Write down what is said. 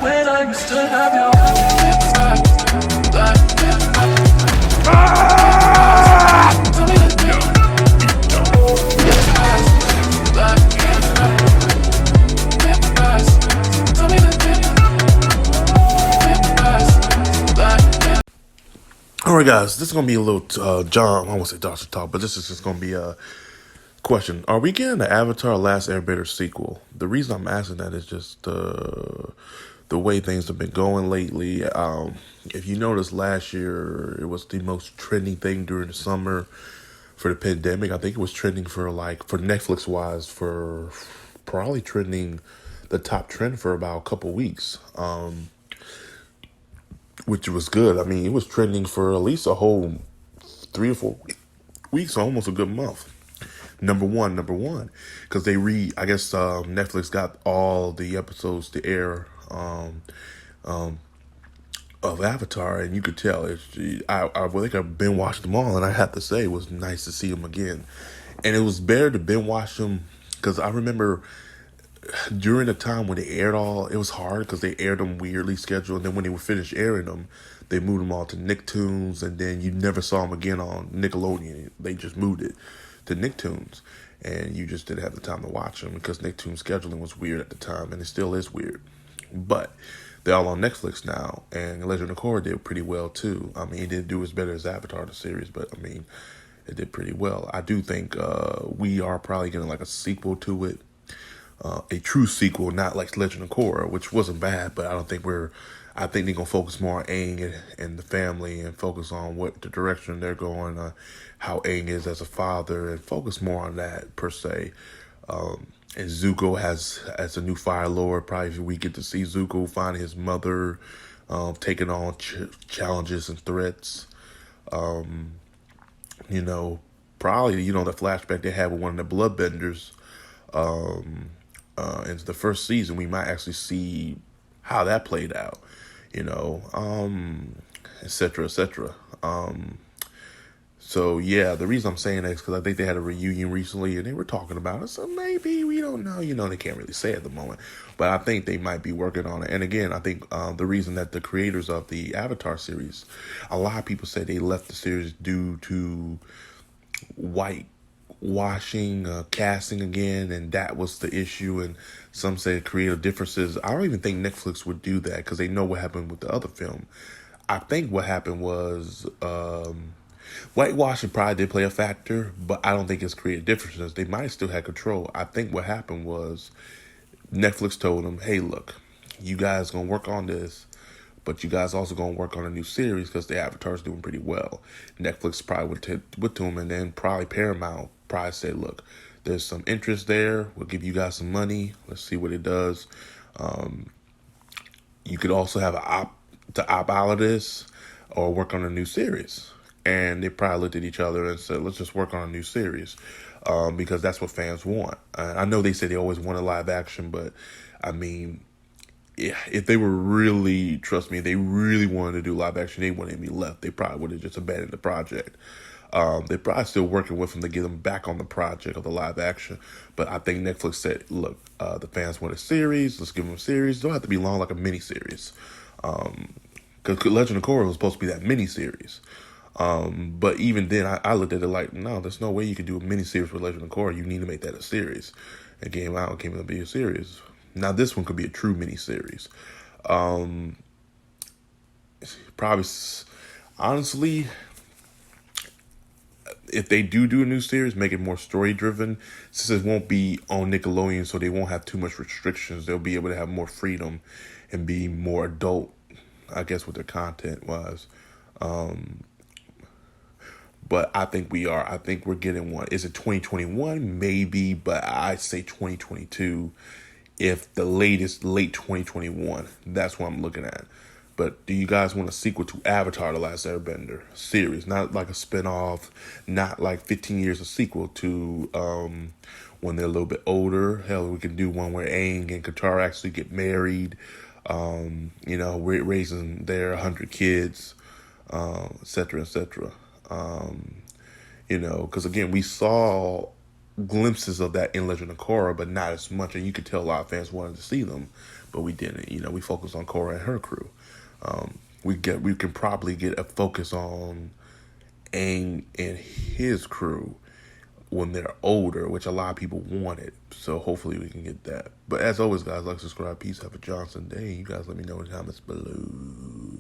when I used to have you. All right, guys, this is going to be a little John, I won't say Dr. Talk, but this is just going to be a question. Are we getting the Avatar Last Airbender sequel? The reason I'm asking that is just the way things have been going lately. If you noticed last year, it was the most trending thing during the summer for the pandemic. I think it was trending for Netflix wise, for probably trending the top trend for about a couple weeks. Which was good. I mean, it was trending for at least a whole 3 or 4 weeks, almost a good month. Number one, because I guess Netflix got all the episodes to air of Avatar, and you could tell I think I've been watching them all, and I have to say it was nice to see them again, and it was better to binge watch them because I remember during the time when they aired all, it was hard because they aired them weirdly scheduled. And then when they were finished airing them, they moved them all to Nicktoons, and then you never saw them again on Nickelodeon. They just moved it to Nicktoons, and you just didn't have the time to watch them because Nicktoons scheduling was weird at the time, and it still is weird. But they're all on Netflix now, and Legend of Korra did pretty well too. I mean, it didn't do as better as Avatar the series, but I mean, it did pretty well. I do think we are probably getting like a sequel to it. A true sequel, not like Legend of Korra, which wasn't bad, but I think they're gonna focus more on Aang and the family, and focus on what the direction they're going, how Aang is as a father, and focus more on that per se. And Zuko as a new Fire Lord. Probably we get to see Zuko find his mother, taking on challenges and threats. Probably the flashback they had with one of the Bloodbenders. Into the first season, we might actually see how that played out, et cetera, et cetera. So yeah, the reason I'm saying that is because I think they had a reunion recently and they were talking about it. So maybe, we don't know, they can't really say at the moment, but I think they might be working on it. And again, I think the reason that the creators of the Avatar series, a lot of people say they left the series due to whitewashing, casting again, and that was the issue. And some say creative differences. I don't even think Netflix would do that because they know what happened with the other film. I think what happened was whitewashing probably did play a factor, but I don't think it's creative differences. They might have still had control. I think what happened was Netflix told them, hey, look, you guys gonna work on this, but you guys also gonna work on a new series because the Avatar's doing pretty well. Netflix probably went to them, and then probably Paramount probably said, look, there's some interest there. We'll give you guys some money. Let's see what it does. You could also have to opt out of this or work on a new series. And they probably looked at each other and said, let's just work on a new series because that's what fans want. I know they say they always want a live action, but I mean, if they were really, trust me, they really wanted to do live action, they wouldn't be left. They probably would have just abandoned the project. They're probably still working with them to get them back on the project of the live action. But I think Netflix said, look, the fans want a series. Let's give them a series. It don't have to be long, like a mini series. Because Legend of Korra was supposed to be that mini series. But even then, I looked at it like, no, there's no way you can do a mini series with Legend of Korra. You need to make that a series. It came out to be a series. Now this one could be a true mini series. Probably, honestly, if they do a new series, make it more story driven, since it won't be on Nickelodeon, so they won't have too much restrictions. They'll be able to have more freedom and be more adult, I guess, with their content wise. But I think we are. I think we're getting one. Is it 2021? Maybe, but I say 2022. If the latest, late 2021. That's what I'm looking at. But do you guys want a sequel to Avatar: The Last Airbender series? Not like a spinoff, not like 15 years of sequel to when they're a little bit older. Hell, we can do one where Aang and Katara actually get married. We're raising their 100 kids, et cetera, et cetera. Because again, we saw glimpses of that in Legend of Korra, but not as much. And you could tell a lot of fans wanted to see them, but we didn't. You know, we focused on Cora and her crew. We can probably get a focus on Aang and his crew when they're older, which a lot of people wanted. So hopefully we can get that. But as always, guys, like, subscribe, peace, have a Johnson day. You guys let me know in the comments below.